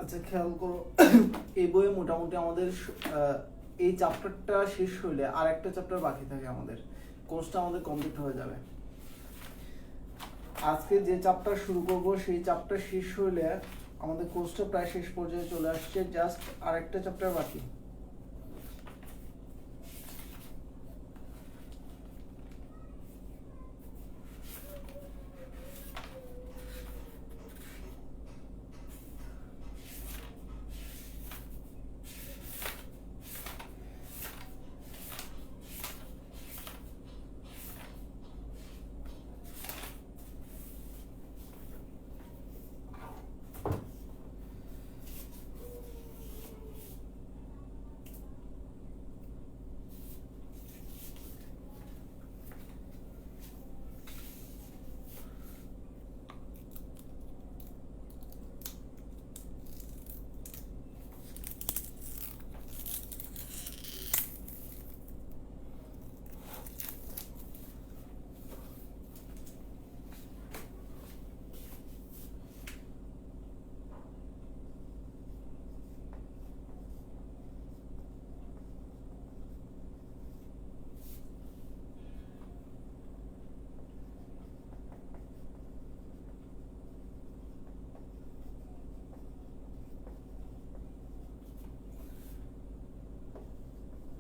আচ্ছা খেয়াল করো, এই বইয়ে মোটামুটি আমাদের এই চ্যাপ্টারটা শেষ হইলে আর একটা চ্যাপ্টার বাকি থাকে, আমাদের কোর্সটা আমাদের কমপ্লিট হয়ে যাবে। আজকে যে চ্যাপ্টার শুরু করব সেই চ্যাপ্টার শেষ হইলে আমাদের কোর্সটা প্রায় শেষ পর্যায়ে চলে আসছে, জাস্ট আরেকটা চ্যাপ্টার বাকি।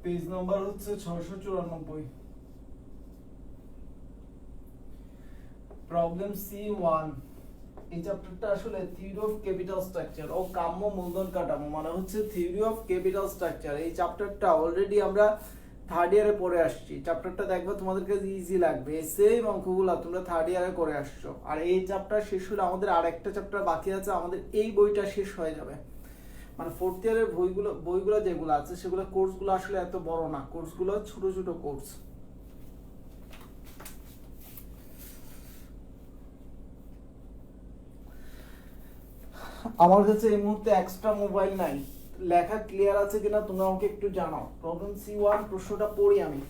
পেজ নাম্বার হচ্ছে 694। Problem C1। এই চ্যাপ্টারটা আসলে থিওরি অফ ক্যাপিটাল স্ট্রাকচার ও কাম্য মূলধন কাঠামো, মানে হচ্ছে থিওরি অফ ক্যাপিটাল স্ট্রাকচার। এই চ্যাপ্টারটা অলরেডি আমরা থার্ড ইয়ারে পড়ে আসছি। চ্যাপ্টারটা দেখবে তোমাদের কাছে ইজি লাগবে, সেম অঙ্কগুলো তোমরা থার্ড ইয়ারে করে আসছো। আর এই চ্যাপ্টার শেষ হলে আমাদের আরেকটা চ্যাপ্টার বাকি আছে, আমাদের এই বইটা শেষ হয়ে যাবে। মানে ফোর্থ ইয়ারের বইগুলো যেগুলো আছে সেগুলো কোর্সগুলো আসলে এত বড় না, কোর্সগুলো ছোট ছোট কোর্স। আমার কাছে এই মুহূর্তে এক্সট্রা মোবাইল নাই, লেখা ক্লিয়ার আছে কিনা তোমরা আমাকে একটু জানাও। প্রবলেম C1 প্রশ্নটা পড়ি আমি।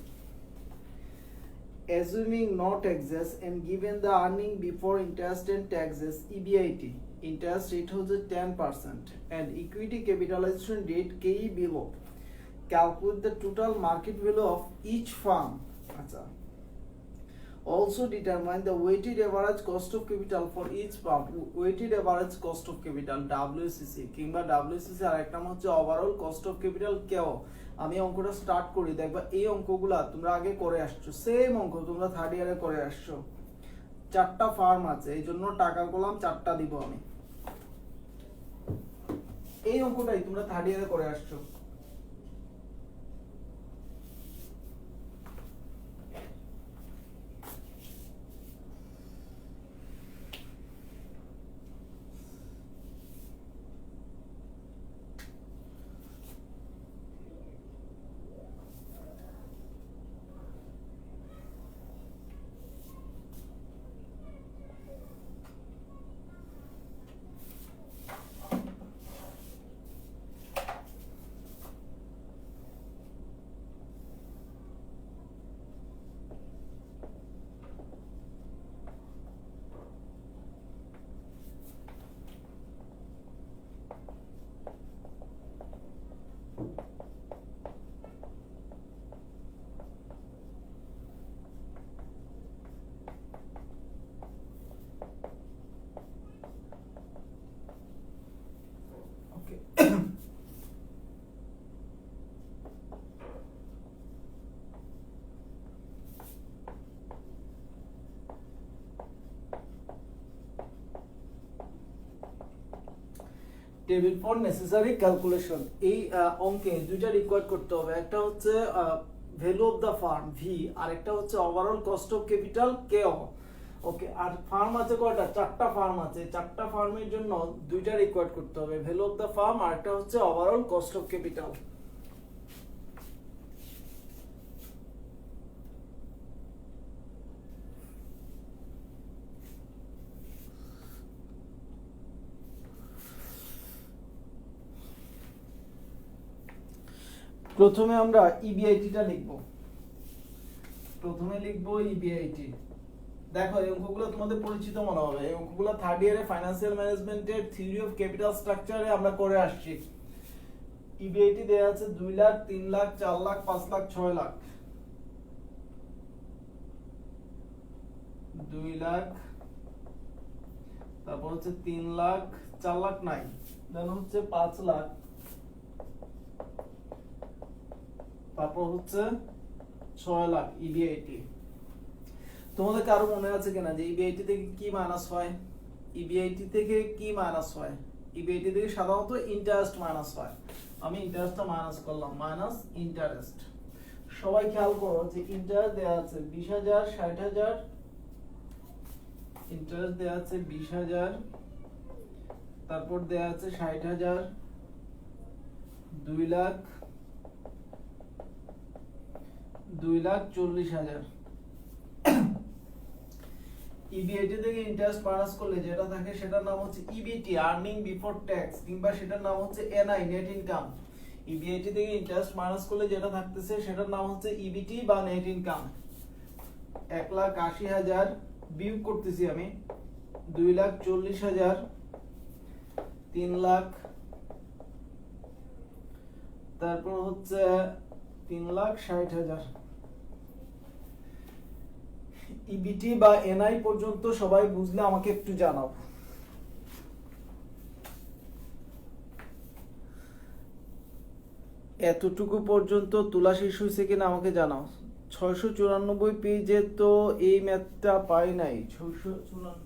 Assuming no taxes and given the earning before interest and taxes EBIT, interest rate হচ্ছে 10% and equity capitalization rate KE below, calculate the total market value of each firm. আচ্ছা, also determine the weighted average cost of capital for each firm. Weighted average cost of capital WCC কিংবা WCC আর একটা নাম হচ্ছে overall cost of capital কেও। আমি অঙ্কটা start করি, দেখবা এই অঙ্কগুলা তোমরা আগে করে আসছো, সেম অঙ্ক তোমরা থার্ড ইয়ারে করে আসছো। চারটা ফার্ম আছে, এই জন্য টাকা কলাম চারটা দিব আমি। এই অঙ্কটাই তোমরা থার্ড ইয়ারে করে আসছো। Table for necessary calculation. এই অঙ্কে দুইটা রিকোয়ার্ড করতে হবে, একটা হচ্ছে value of the firm V, আর একটা হচ্ছে ওভারঅল কস্ট অফ ক্যাপিটাল কেও। ওকে, আর ফার্ম আছে কয়টা? চারটা ফার্ম আছে। চারটা ফার্মের জন্য দুইটা রিকোয়ার্ড করতে হবে, ভ্যালু অফ দা ফার্ম আর একটা হচ্ছে ওভারঅল কস্ট অফ ক্যাপিটাল। প্রথমে আমরা ইবিআইটিটা লিখব, প্রথমে লিখব ইবিআইটি। দেখো এই অঙ্কগুলো তোমাদের পরিচিত মনে হবে, এই অঙ্কগুলো থার্ড ইয়ারে ফাইন্যান্সিয়াল ম্যানেজমেন্টের থিওরি অফ ক্যাপিটাল স্ট্রাকচারে আমরা করে আসছি। ইবিআইটি দেয়া আছে 2 লাখ, 3 লাখ, 4 লাখ, 5 লাখ, 6 লাখ। 2 লাখ, তারপর হচ্ছে 3 লাখ, 4 লাখ নাই, দেন হচ্ছে 5 লাখ, তারপর হচ্ছে 6 লাখ ইবিআইটি। তোমাদের কারো মনে আছে কিনা যে ইবিআইটি থেকে কি মাইনাস হয়? ইবিআইটি থেকে কি মাইনাস হয়? ইবিআইটি থেকে সাধারণত ইন্টারেস্ট মাইনাস হয়। আমি ইন্টারেস্টটা মাইনাস করলাম, মাইনাস ইন্টারেস্ট। সবাই খেয়াল করো যে ইন্টারেস্ট দেয়া আছে 20,000, 60,000, ইন্টারেস্ট দেয়া আছে 20,000, তারপর দেয়া আছে 60,000, 2 লাখ, 2,40,000। ইবিআইটি থেকে ইন্টারেস্ট মাইনাস করলে যেটা থাকে সেটার নাম হচ্ছে ইবিটি, আর্নিং বিফোর ট্যাক্স, কিংবা সেটার নাম হচ্ছে এনআই, নেট ইনকাম। ইবিআইটি থেকে ইন্টারেস্ট মাইনাস করলে যেটা থাকতেছে সেটার নাম হচ্ছে ইবিটি বা নেট ইনকাম। 1,80,000 বিয়োগ করতেছি আমি, 2,40,000, 3 লাখ, তারপর হচ্ছে 3,60,000। ইবিটি বা এনআই পর্যন্ত সবাই বুঝলে আমাকে একটু জানাও। এতটুকু পর্যন্ত তোলা শেষ হয়েছে কিনা আমাকে জানাও। 694 পেজে তো এই ম্যাথটা পাই নাই। 694,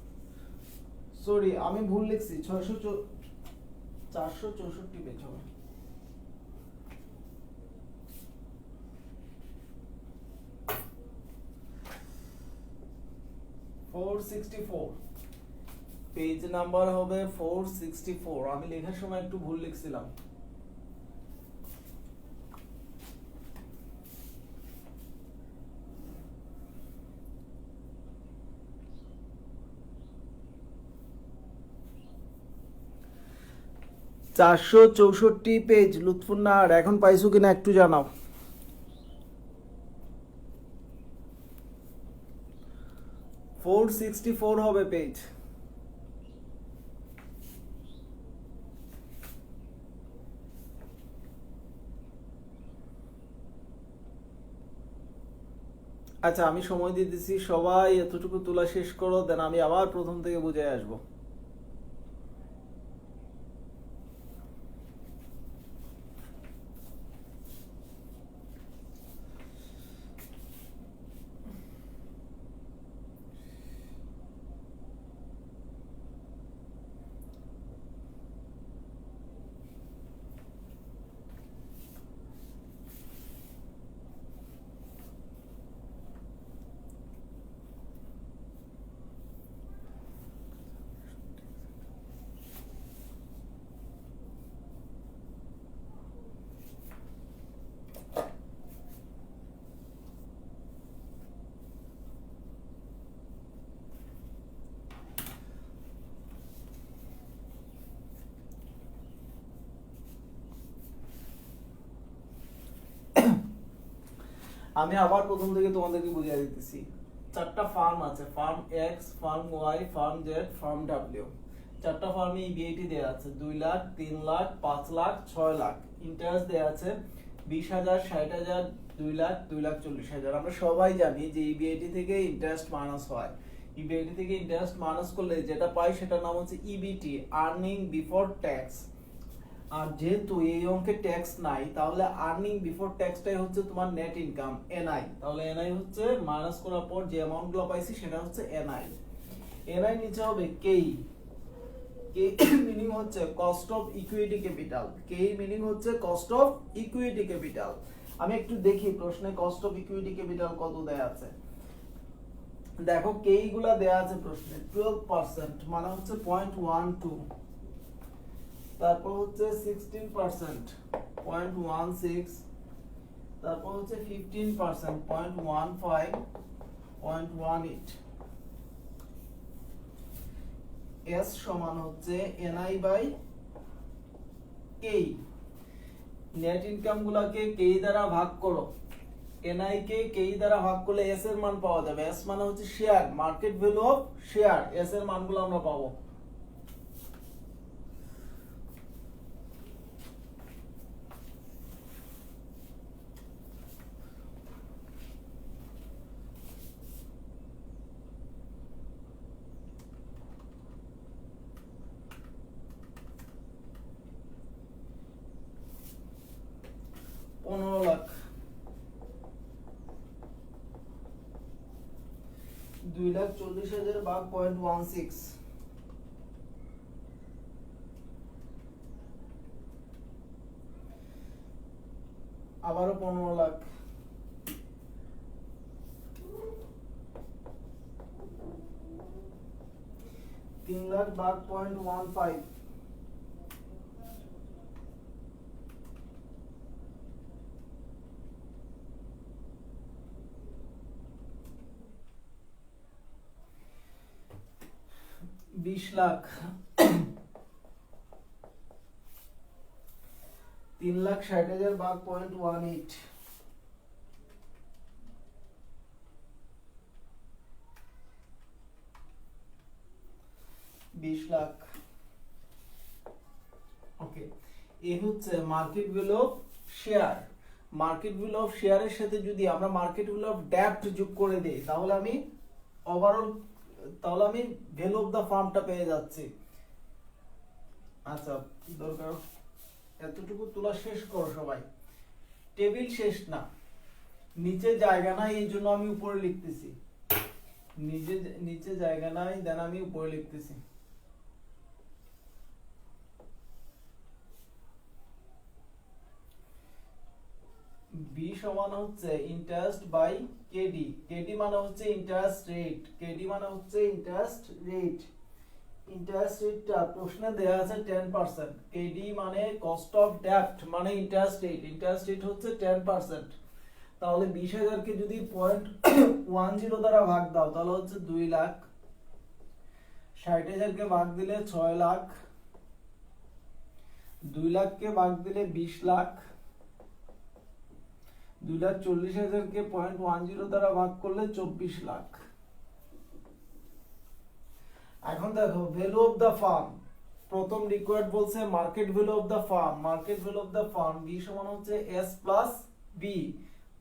সরি আমি ভুল লিখছি, 464 পেজ হবে। 464 পেজ নাম্বার হবে 464। আমি লেখার সময় একটু ভুল লিখছিলাম। ,464 পেজ লুৎফুন্নাহার, এখন পাইছো কিনা একটু জানাও। 464 হবে পেজ। আচ্ছা আমি সময় দিয়ে দিচ্ছি, সবাই এতটুকু তোলা শেষ করো, দেন আমি আবার প্রথম থেকে বুঝে আসবো। আমি আবার প্রথম থেকে তোমাদেরকে বুঝিয়ে দিতেছি। 4টা ফার্ম আছে, firm X, firm Y, firm Z, firm W. 4টা ফার্মে ইবিআইটি দেয়া আছে 2 লাখ, 3 লাখ, 5 লাখ, 6 লাখ। ইন্টারেস্ট দেয়া আছে 20,000, 60,000, 2 লাখ, 2,40,000। আমরা সবাই জানি যে ইবিআইটি থেকে ইন্টারেস্ট মাইনাস হয়। ইবিআইটি থেকে ইন্টারেস্ট মাইনাস করলে যেটা পাই সেটার নাম হচ্ছে ইবিটি, আর্নিং বিফোর ট্যাক্স। আর যেহেতু এই অঙ্কে ট্যাক্স নাই, তাহলে আর্নিং বিফোর ট্যাক্সটাই হচ্ছে তোমার নেট ইনকাম, এনআই। তাহলে এনআই হচ্ছে মাইনাস করার পর যে অ্যামাউন্টগুলো পাইছি সেটা হচ্ছে এনআই। এনআই নিচে হবে কেই। কে মিনিং হচ্ছে cost of equity capital. K meaning হচ্ছে কস্ট অফ ইকুইটি ক্যাপিটাল। আমি একটু দেখি প্রশ্নে কস্ট অফ ইকুইটি ক্যাপিটাল কত দেয়া আছে। দেখো কেই গুলা দেয়া আছে প্রশ্নে 12%, মানে হচ্ছে 0.12। তারপর হচ্ছে 16%, 0.16। তারপর হচ্ছে 15%, 0.15, 0.18। এস সমান হচ্ছে এনআই বাই কেই। নেট ইনকাম গুলাকে কেই দ্বারা ভাগ করো, এনআই কে কেই দ্বারা ভাগ করলে এস এর মান পাওয়া যাবে। এস মানে হচ্ছে share, market value of share. S এর মানগুলো আমরা পাবো। $15 লাখ, 2,40,000 ভাগ 0.16, আবারও 15 লাখ, 3 লাখ ভাগ 0.15, 20 লাখ, 3,60,000 ভাগ 0.18, 20 লাখ। ওকে, এই হচ্ছে market value of share. Market value of শেয়ারের সাথে যদি আমরা মার্কেট ভ্যালু অফ ডেপ্ট যোগ করে দেই তাহলে আমি ভ্যালু অফ দা ফার্মটা পেয়ে যাচ্ছি। আচ্ছা, দরকার এতটুকু তোলা শেষ করো সবাই। টেবিল শেষ না, নিচে জায়গা নাই, এই জন্য আমি উপরে লিখতেছি। নিচে জায়গা নাই, দেন আমি উপরে লিখতেছি। বি সমান হচ্ছে ইন্টারেস্ট বাই কেডি। কেডি মানে হচ্ছে ইন্টারেস্ট রেট। কেডি মানে হচ্ছে ইন্টারেস্ট রেট। ইন্টারেস্ট রেটটা প্রশ্নে দেয়া আছে 10%। কেডি মানে কস্ট অফ ডেপ্ট মানে ইন্টারেস্ট রেট। ইন্টারেস্ট রেট হচ্ছে 10%। তাহলে 20,000 কে যদি 0.10 দ্বারা ভাগ দাও তাহলে হচ্ছে 2 লাখ। 60,000 কে ভাগ দিলে 6 লাখ। 2 লাখ কে ভাগ দিলে 20 লাখ। 2,40,000 কে 0.10 দ্বারা ভাগ করলে 24 লাখ। এখন দেখো ভ্যালু অফ দা ফার্ম। প্রথম রিকোয়ার্ড বলছে market value of the firm. Market value of the firm B সমান হচ্ছে এস প্লাস বি।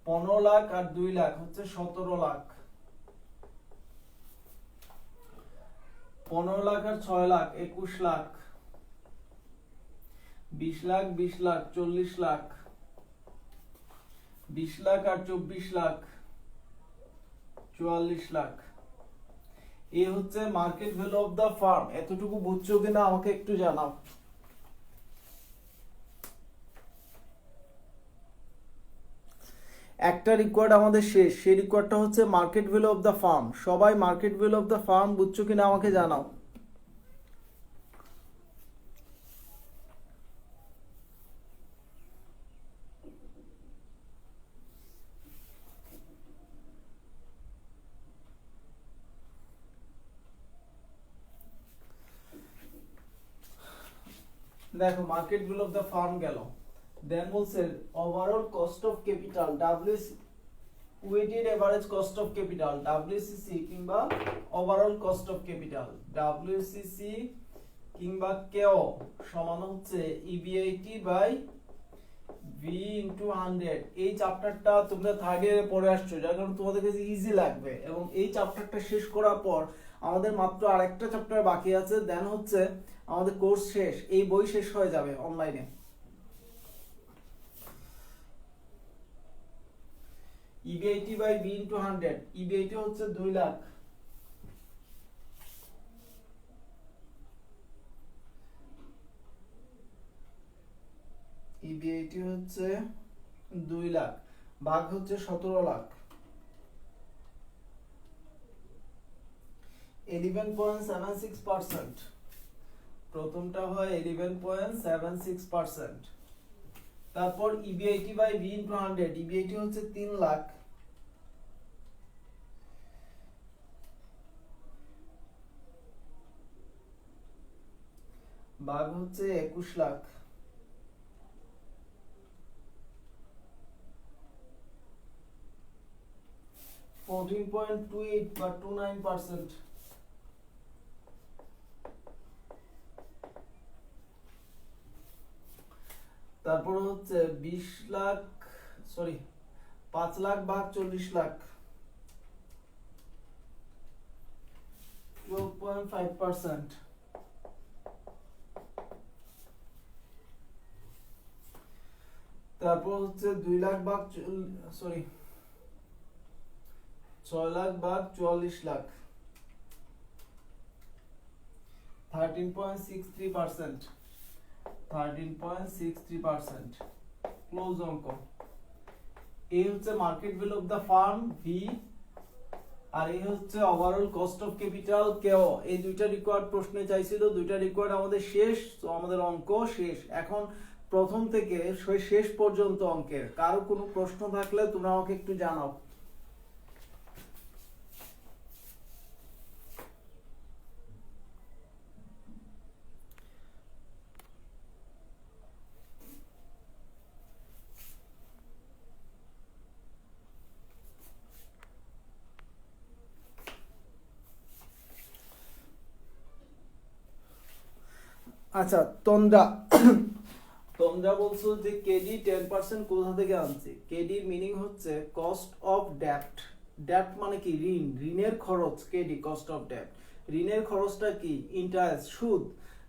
15 লাখ আর 2 লাখ হচ্ছে 17 লাখ। 15 লাখ আর 6 লাখ 21 লাখ। 20 লাখ 20 লাখ 40 লাখ। 20 লাখ আর 24 লাখ 44 লাখ। এই হচ্ছে market value of the firm. এতটুকু বুঝছো কিনা আমাকে একটু জানাও। একটা রিকোয়ার্ড আমাদের শেষ, সেই রিকোয়ার্ডটা হচ্ছে market value of the firm. সবাই market value of the firm বুঝছো কিনা আমাকে জানাও। দেখো market value of the firm গেল। দেন বলছে overall cost of capital WC, weighted average cost of capital WCC কিংবা overall cost of capital WCC কিংবা কেও সমান হচ্ছে ইবিআইটি বাই ভি ইনটু 100। এই চ্যাপ্টারটা তোমরা থার্ড ইয়ারে পড়ে আসছো, যার কারণে তোমাদের কাছে ইজি লাগবে। এবং এই চ্যাপ্টারটা শেষ করার পর আমাদের মাত্র আরেকটা চ্যাপ্টার বাকি আছে, দেন হচ্ছে আমাদের কোর্স শেষ। এই বই শেষ হয়ে যাবে অনলাইনে। EBIT by V into 100। EBIT হচ্ছে 2 লাখ। ইবিআইটি হচ্ছে 2 লাখ ভাগ হচ্ছে 17 লাখ। 11.76%। প্রথমটা হয় 11.76%। তারপর EBIT by V into 100। EBIT হচ্ছে 3 লাখ ভাগ হচ্ছে 21 লাখ। 14.28 বা 29%। তারপর হচ্ছে 20 লাখ, সরি 5 লাখ ভাগ 40 লাখ, 12.5%। তারপর হচ্ছে 2 লাখ ভাগ 6 লাখ ভাগ 44 লাখ, 13.63%। 13.63%। ক্লোজ অঙ্ক। এই হচ্ছে market value of the firm V, আর এই হচ্ছে ওভারঅল কস্ট অফ ক্যাপিটাল কেও। এই দুইটা রিকোয়ার্ড প্রশ্নে চাইছিল, দুইটা রিকোয়ার্ড আমাদের শেষ, তো আমাদের অঙ্ক শেষ। এখন প্রথম থেকে শেষ পর্যন্ত অঙ্কের কারো কোনো প্রশ্ন থাকলে তোমরা আমাকে একটু জানাও। আচ্ছা, তন্দ্রা তোমরা বলছো যে কেডি 10% কোথা থেকে আনছে। কেডির মিনিং হচ্ছে কস্ট অফ ডেপ্ট। ডেপ্ট মানে কি? ঋণ, ঋণের খরচ। কেডি কস্ট অফ ডেপ্ট। ঋণের খরচটা কি? ইন্টারেস্ট, সুদ।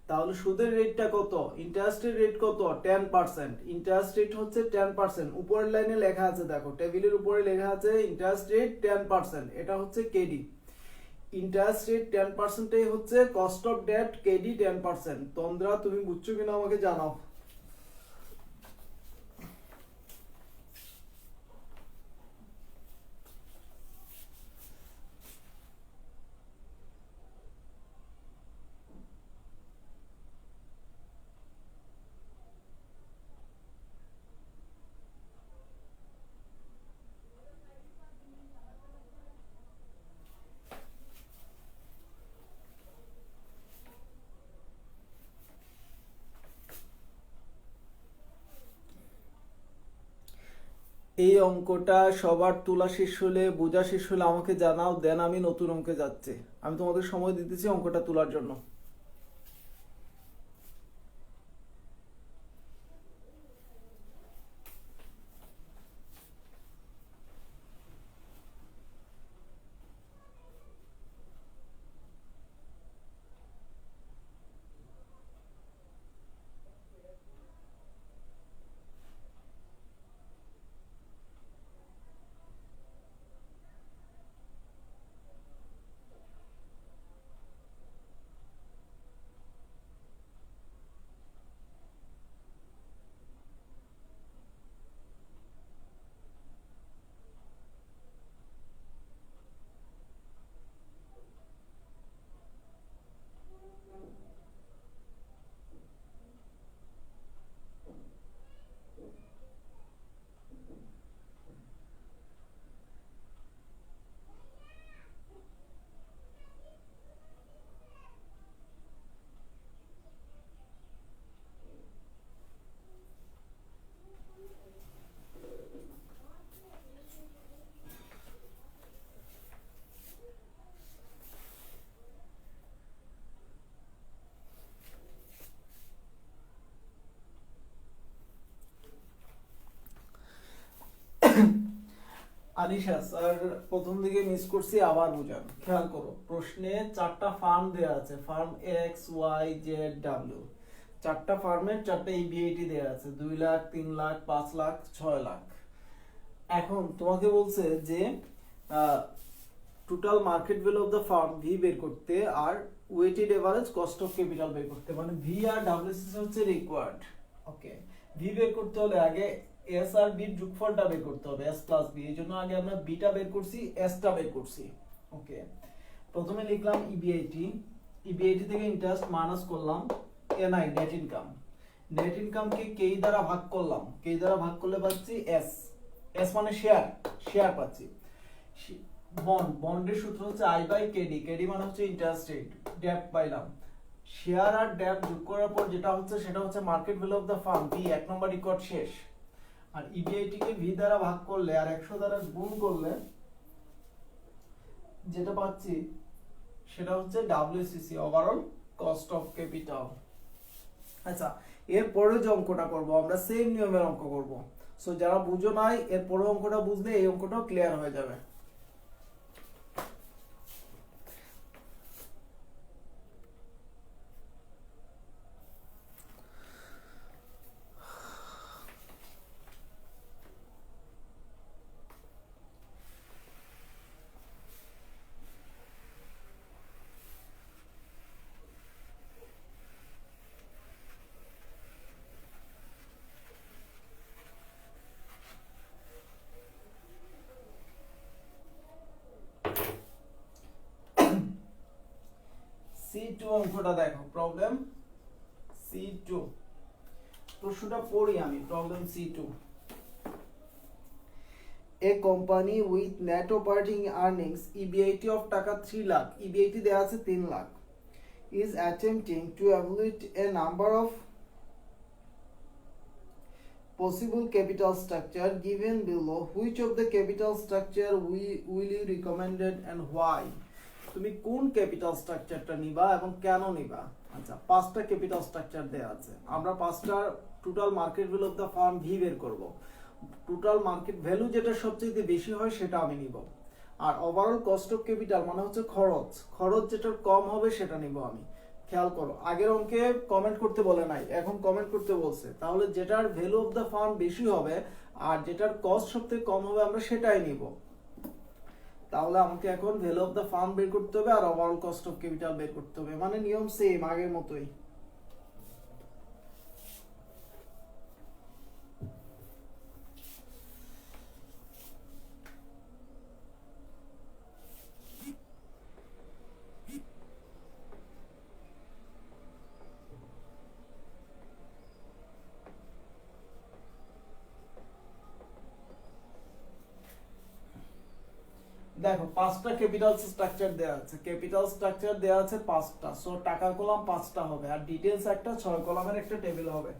তাহলে সুদের রেটটা কত? ইন্টারেস্টের রেট কত? 10%। ইন্টারেস্ট রেট হচ্ছে 10%। উপরের লাইনে লেখা আছে, দেখো টেবিলের উপরে লেখা আছে ইন্টারেস্ট রেট 10%। এটা হচ্ছে কেডি। ইন্টারেস্ট রেট 10%টাই হচ্ছে কস্ট অফ ডেট, কেডি 10%। তন্দ্রা তুমি বুঝছো কিনা আমাকে জানাও। এই অঙ্কটা সবার তোলা শেষ হলে, বোঝা শেষ হলে আমাকে জানাও, দেন আমি নতুন অঙ্কে যাচ্ছি। আমি তোমাদের সময় দিতেছি অঙ্কটা তোলার জন্য। আনিশা স্যার প্রথম দিকে মিস করছি, আবার বুঝান। খেয়াল করো, প্রশ্নে 4টা ফার্ম দেয়া আছে, firm X Y Z W. 4টা ফার্মের 4টা ইবিআইটি দেয়া আছে, 2 লাখ, 3 লাখ, 5 লাখ, 6 লাখ। এখন তোমাকে বলছে যে total market value of the firm V বের করতে, আর weighted average cost of capital বের করতে। মানে ভি আর ডাব্লিউসিসি হচ্ছে রিকোয়ার্ড। ওকে, ভি বের করতে হলে আগে এস আর বি যোগফলটা বের করতে হবে, এস প্লাস বি। এই জন্য আগে আমরা বিটা বের করছি, এসটা বের করছি। ওকে, প্রথমে লিখলাম ইবিআইটি, ইবিআইটি থেকে ইন্টারেস্ট মাইনাস করলাম এনআই, নেট ইনকাম। নেট ইনকামকে কে দ্বারা ভাগ করলাম, কে দ্বারা ভাগ করলে পাচ্ছি এস। এস মানে শেয়ার, শেয়ার পাচ্ছি। বন্ড, বন্ডের সূত্র হচ্ছে আই বাই কেডি, কেডি মানে হচ্ছে ইন্টারেস্ট রেট। ডেপ্ট পাইলাম, শেয়ার আর ডেপ্ট যোগ করার পর যেটা হচ্ছে সেটা হচ্ছে market value of the firm V. 1 number record শেষ। আর ইবিআইটি কে ভি দ্বারা ভাগ করলে আর 100 দ্বারা গুণ করলে যেটা পাচ্ছি সেটা হচ্ছে WCC, overall cost of capital. আচ্ছা, এরপরে যে অঙ্কটা করব আমরা সেম নিয়মের অঙ্ক করব। সো যারা বুঝো নাই এরপরে অঙ্কটা বুঝলে এই অঙ্কটাও ক্লিয়ার হয়ে যাবে। C2 অঙ্কটা দেখো, প্রবলেম C2, প্রশ্নটা পড়ি আমি। Problem C2, a company with net operating earnings EBIT of টাকা 3 লাখ, EBIT দেয়া আছে 3 lakh, is attempting to evaluate a number of possible capital structure given below. Which of the capital structure will you recommended and why? তুমি কোন capital স্ট্রাকচারটা নিবা এবং কেন নিবা? আচ্ছা, পাঁচটা ক্যাপিটাল স্ট্রাকচার দেয়া আছে। আমরা পাঁচটা total market value of the firm V বের করব। টোটাল মার্কেট ভ্যালু যেটা সবচেয়ে বেশি হয় সেটা আমি নিব। আর ওভারঅল কস্ট অফ ক্যাপিটাল মানে হচ্ছে খরচ, খরচ যেটার কম হবে সেটা নিব আমি। খেয়াল করো, আগের অঙ্কে কমেন্ট করতে বলে নাই, এখন কমেন্ট করতে বলছে। তাহলে যেটার ভ্যালু অফ দা ফার্ম বেশি হবে আর যেটার কস্ট সবথেকে কম হবে আমরা সেটাই নিব। তাহলে আমাকে এখন ভ্যালু অফ দা ফার্ম বের করতে হবে আর ওভারঅল কস্ট অফ ক্যাপিটাল বের করতে হবে, মানে নিয়ম সেম আগের মতোই। দেখো, পাঁচটা ক্যাপিটাল স্ট্রাকচার দেয়া আছে, ক্যাপিটাল স্ট্রাকচার দেয়া আছে পাঁচটা। সো টাকার কলাম পাঁচটা হবে আর ডিটেইলস একটা 6 কলামের একটা টেবিল হবে।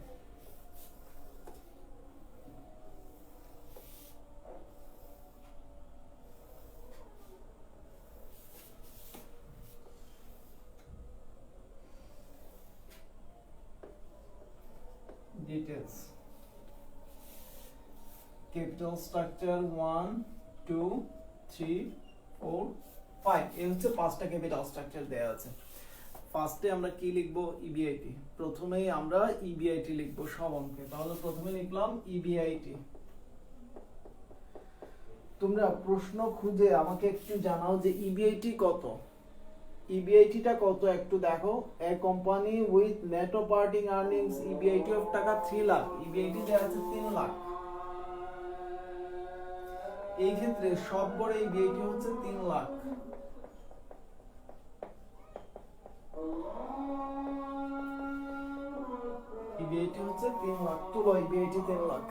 ডিটেইলস ক্যাপিটাল স্ট্রাকচার 1 2 3 4 5, এই হচ্ছে পাঁচটা ক্যাপিটাল স্ট্রাকচার দেয়া আছে। ফার্স্টে আমরা কি লিখব? ইবিআইটি। প্রথমেই আমরা ইবিআইটি লিখব সব অঙ্কে। তাহলে প্রথমে লিখলাম ইবিআইটি। তোমরা প্রশ্ন খুঁজে আমাকে একটু জানাও যে ইবিআইটি কত, ইবিআইটিটা কত একটু দেখো। A company with net operating earnings EBIT of টাকা 3 লাখ, ইবিআইটি দেয়া আছে 3 লাখ। এই ক্ষেত্রে সব গড়ে ইবিআইটি হচ্ছে 3 লাখ। ইবিআইটি হচ্ছে 3 লাখ, তুলো ইবিআইটি 3 লাখ।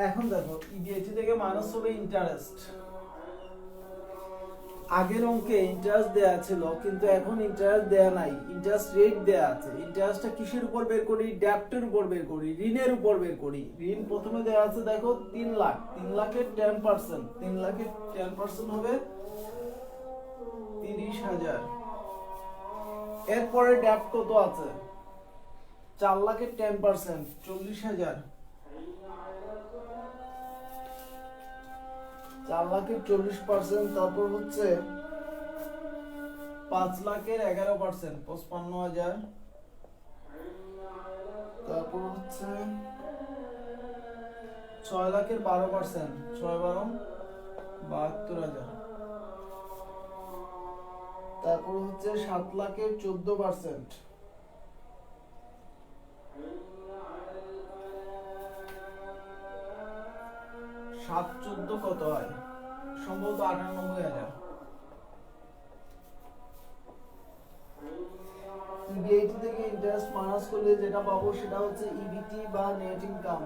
এখন দেখো, ইবিআইটি থেকে মাইনাস হবে ইন্টারেস্ট। আগের অঙ্কে ইন্টারেস্ট দেয়া ছিল কিন্তু এখন ইন্টারেস্ট দেয়া নাই, ইন্টারেস্ট রেট দেয়া আছে। ইন্টারেস্টটা কিসের উপর বের করি? ডেপ্টের উপর বের করি, ঋণের উপর বের করি। ঋণ প্রথমে দেয়া আছে দেখো 3 লাখ, 3 লাখের 10%, 3 লাখের 10% হবে 30,000। এরপরে ডেপ্ট কত আছে? 4 লাখের 10% 40,000, 4 লাখের 40%, তারপর হচ্ছে 5 লাখের 11% 55,000, তারপর হচ্ছে 6 লাখের 12%, 6 12 72,000, তারপর হচ্ছে 7 লাখের 14%, 7 14 কত হয়? সম্ভবত 98,000। ইবিআইটি থেকে ইন্টারেস্ট মাইনাস করলে যেটা পাবো সেটা হচ্ছে ইবিটি বা নেট ইনকাম।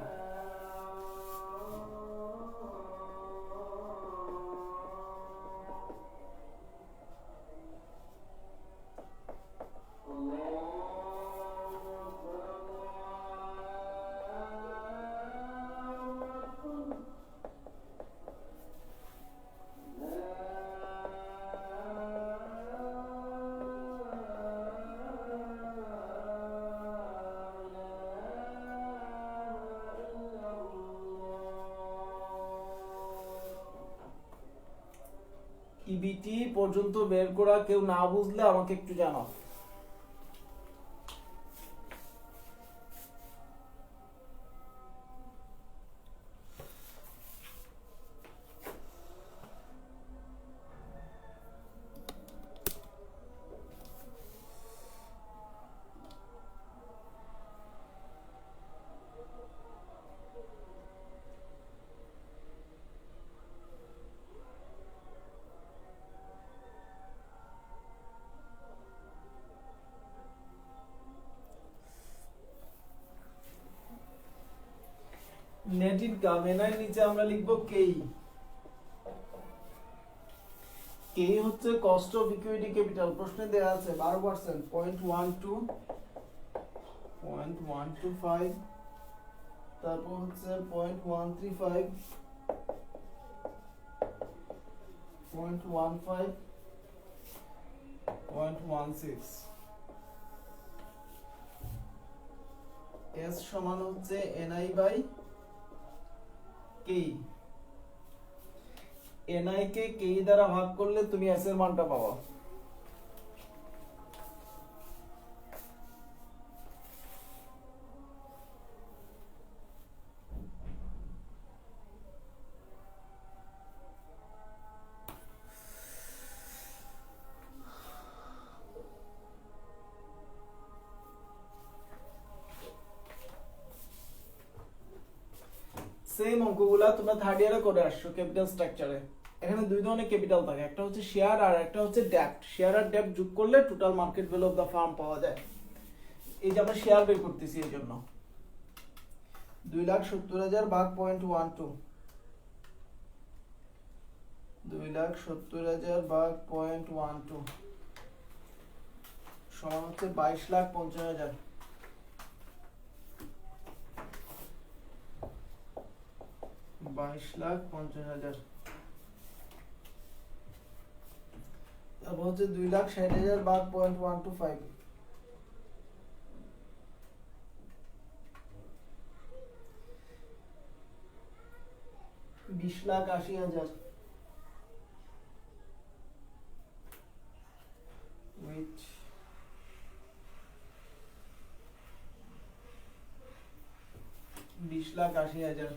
ইবিটি পর্যন্ত বের করা কেউ না বুঝলে আমাকে একটু জানাও। নেট ইনকাম এর নিচে আমরা লিখব কেই। কেই হচ্ছে কস্ট অফ ইকুইটি ক্যাপিটাল, প্রশ্নে দেয়া আছে 12%, 0.12, 0.125, তারপর হচ্ছে 0.135, 0.15, 0.16। এস সমান হচ্ছে এনআই বাই কেই। এনআই কে কেই দ্বারা ভাগ করলে তুমি এস এর মানটা পাবা। সেম অঙ্কগুলা তোমরা থার্ড ইয়ারে করে আসছো ক্যাপিটাল স্ট্রাকচারে। এখানে দুই ধরনের ক্যাপিটাল থাকে, একটা হচ্ছে শেয়ার আর একটা হচ্ছে ডেপ্ট। শেয়ার আর ডেপ্ট যোগ করলে total market value of the firm পাওয়া যায়। এই যে আমরা শেয়ার বের করতেছি এই জন্য 2,70,000 ভাগ 0.12, 2,70,000 ভাগ 0.12 সমান হচ্ছে 22,50,000। তারপর হচ্ছে 2,60,000 ভাগ 0.125, 20,80,000 with 20,80,000।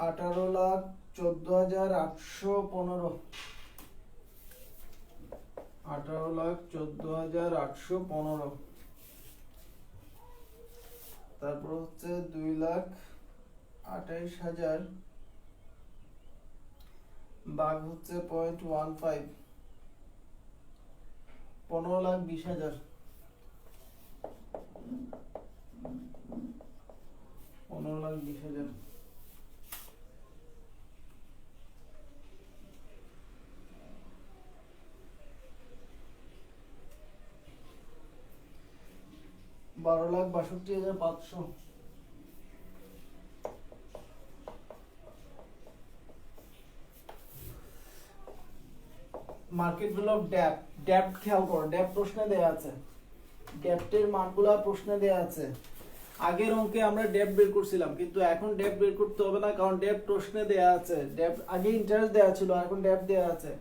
আঠারো লাখ 14,815, 18,14,815। তারপর হচ্ছে 2,28,000 ভাগ হচ্ছে 0.15, 15,20,000, 15,20,000। বারো লাখ 62,500। মার্কেট ভ্যালু অফ ডেপ্ট। ডেপ্ট খেয়াল করো, ডেপ্ট প্রশ্নে দেয়া আছে, ডেপ্টের মানগুলো প্রশ্নে দেয়া আছে। আগের অঙ্কে আমরা ডেপ্ট বের করছিলাম, কিন্তু এখন ডেপ্ট বের করতে হবে না, কারণ ডেপ্ট প্রশ্নে দেয়া আছে। ডেপ্ট আগে ইন্টারেস্ট দেয়া ছিল, এখন ডেপ্ট দেয়া আছে।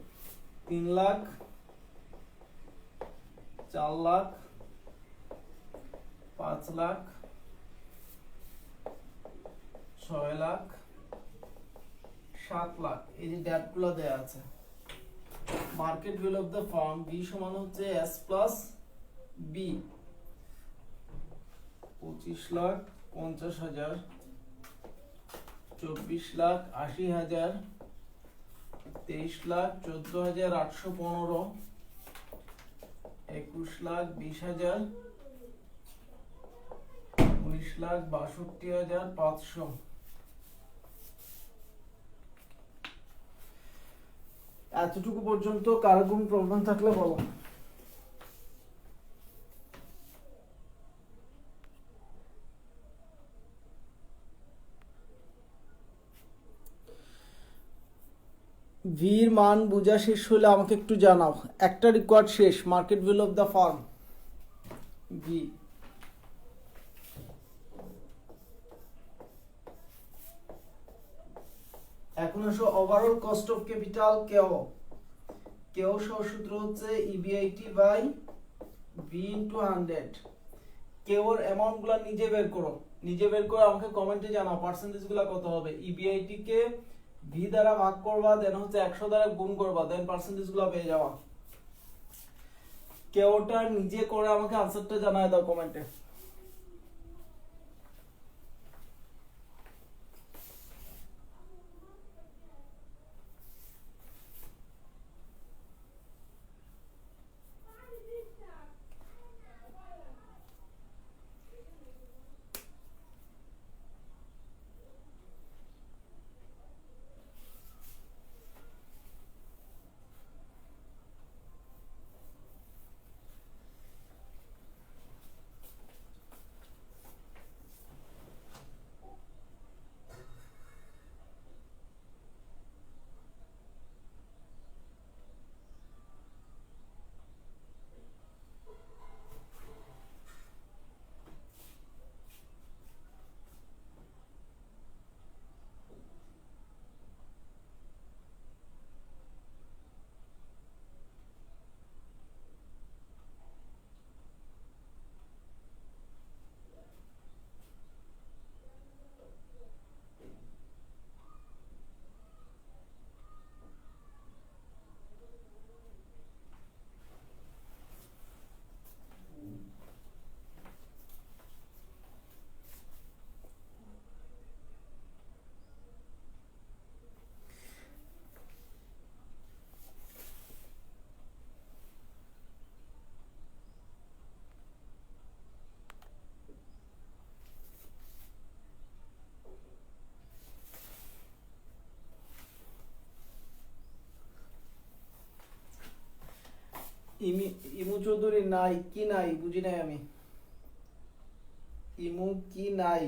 3 লাখ, 4 লাখ, 5 লাখ, 6 লাখ, 7 লাখ, এই যে ডেটগুলো দেয়া আছে। Market value of the firm B সমান হচ্ছে এস প্লাস বি, 25,50,000, 24,80,000, 23,14,815, 21,20,000, 19,62,500। এতটুকু পর্যন্ত কারো কোনো প্রবলেম থাকলে বলো। ভির মান বোঝা শেষ হলে আমাকে একটু জানাও। একটা রেকর্ড শেষ, market value of the firm V. এখন আসো ওভারঅল কস্ট অফ ক্যাপিটাল কেও। কেও সহ সূত্র হচ্ছে ইবিআইটি বাই ভি ইনটু 100। কেওর অ্যামাউন্ট গুলা নিজে বের করো, নিজে বের করে আমাকে কমেন্টে জানাও পার্সেন্টেজ গুলা কত হবে। ইবিআইটি কে ভি দ্বারা ভাগ করবা, দেন হচ্ছে 100 দ্বারা গুণ করবা, দেন পার্সেন্টেজ গুলা পেয়ে যাওয়া। কেওটা নিজে করে আমাকে আনসারটা জানায় দাও কমেন্টে। ইমু চৌধুরী নাই, কি নাই বুঝি নাই আমি। ইমু কি নাই?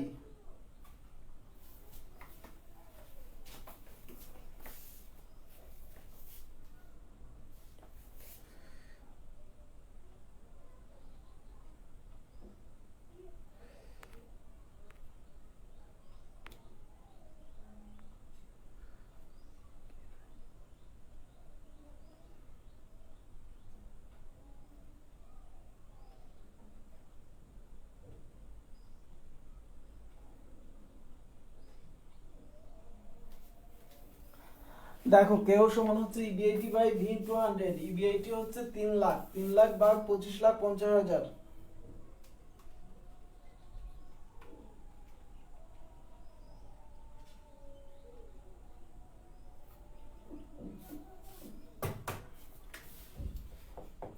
দেখো কেও সমান হচ্ছে EBIT by V into 100। EBIT হচ্ছে 3 লাখ, 3 লাখ ভাগ 25,50,000,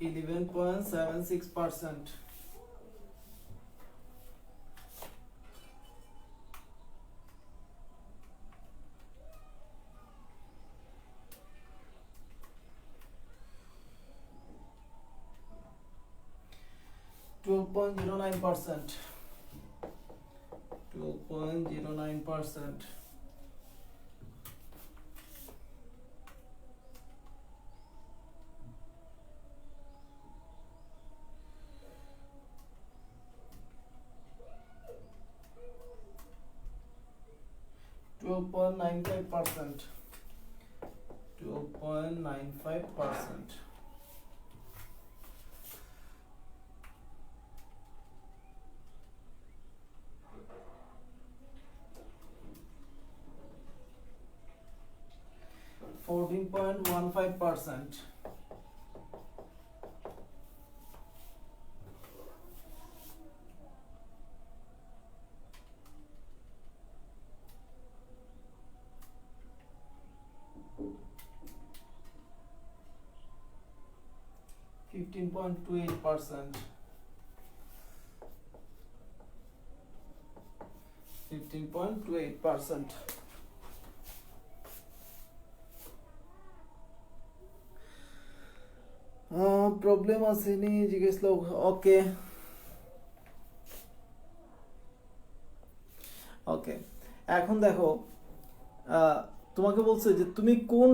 11.76%। 12.09%, 12.09%। Twelve point nine five percent, 12.95%। 14.15%. $15.28. 15.28%. Problem আসেনি জিজ্ঞেস লোক। ওকে ওকে, এখন দেখো তোমাকে বলছে যে তুমি কোন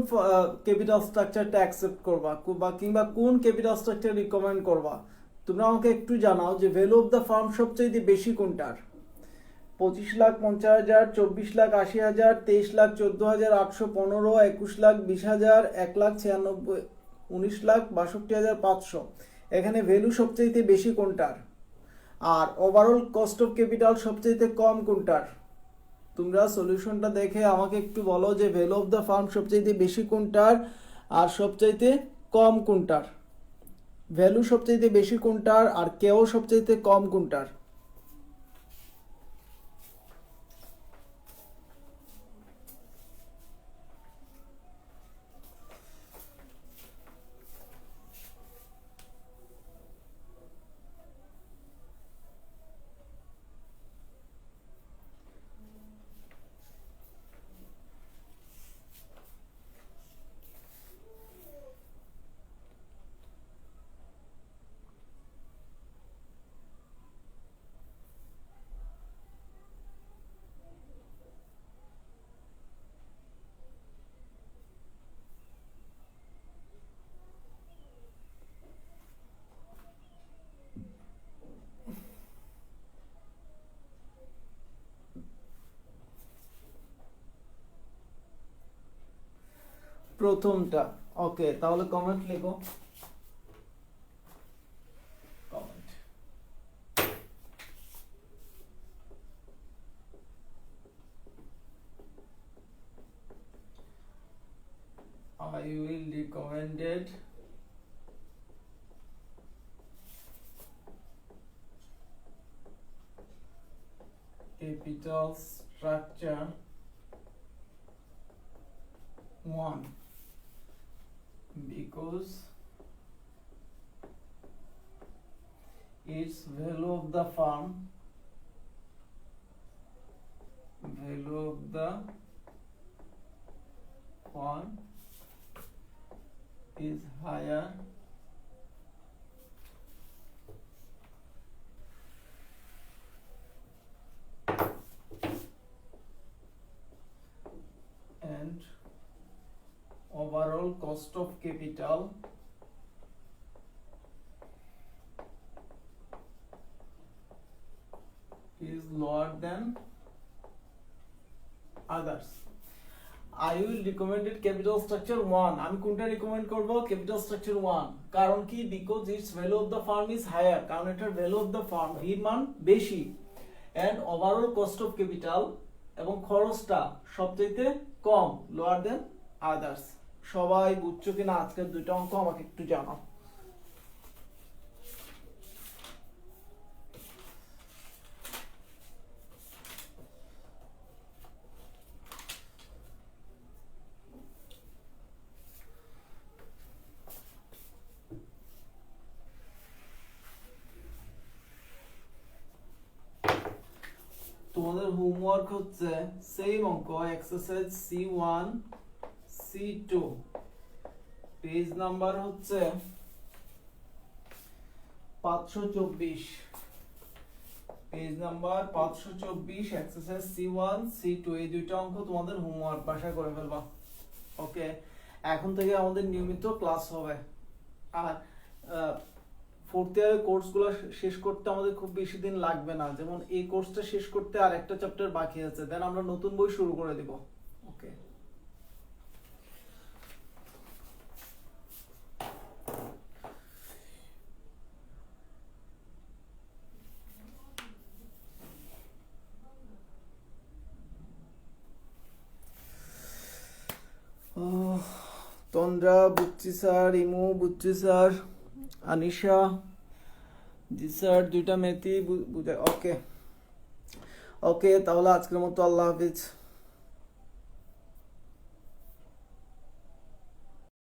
ক্যাপিটাল স্ট্রাকচারটা অ্যাকসেপ্ট করবা বা কিংবা কোন ক্যাপিটাল স্ট্রাকচার রিকমেন্ড করবা। তোমরা আমাকে একটু জানাও যে ভ্যালু অফ দ্য ফার্ম সবচেয়ে বেশি কোনটার। 25,50,000, 24,80,000, 23,14,815, 21,20,000, 1,96,000, 19,62,500। এখানে ভ্যালু সবচাইতে বেশি কোনটার আর ওভারঅল কস্ট অফ ক্যাপিটাল সবচাইতে কম কোনটার। তোমরা সলিউশনটা দেখে আমাকে একটু বলো যে ভ্যালু অফ দ্য ফার্ম সবচাইতে বেশি কোনটার আর সবচাইতে কম কোনটার। ভ্যালু সবচাইতে বেশি কোনটার আর কেও সবচাইতে কম কোনটার। প্রথমটা। ওকে, তাহলে কমেন্ট লিখো। Comment. I will recommended capital structure 1 because its value of the farm is higher and overall cost of capital is lower than others. I will recommended capital structure 1. আমি কোনটা রিকমেন্ড করব? capital structure 1। কারণ কি? because its value of the firm is higher, কারণ এটার value of the firm v মান বেশি and overall cost of capital এবং খরচটা সবচেয়ে কম lower than others। সবাই বুঝছো কিনা আজকের দুইটা অঙ্ক আমাকে একটু জানাও। তোমাদের হোমওয়ার্ক হচ্ছে সেম অঙ্ক exercise C1 C2 page number হচ্ছে 524 page number 524 exercise C1 C2 এই দুইটা অঙ্ক তোমাদের হোমওয়ার্ক বাসায় করে ফেলবা। ওকে, এখন থেকে আমাদের নিয়মিত ক্লাস হবে আর ফোর্থ ইয়ারের কোর্সগুলো শেষ করতে আমাদের খুব বেশি দিন লাগবে না। যেমন এই কোর্সটা শেষ করতে আর একটা চ্যাপ্টার বাকি আছে, দেন আমরা নতুন বই শুরু করে দিব। ওকে, সান্ড্রা, বুচ্চি স্যার, ইমু, বুচ্চি স্যার, আনিশা, জি স্যার, দুইটা মেথি বুঝায়। ওকে ওকে, তাহলে আজকের মতো আল্লাহ হাফিজ।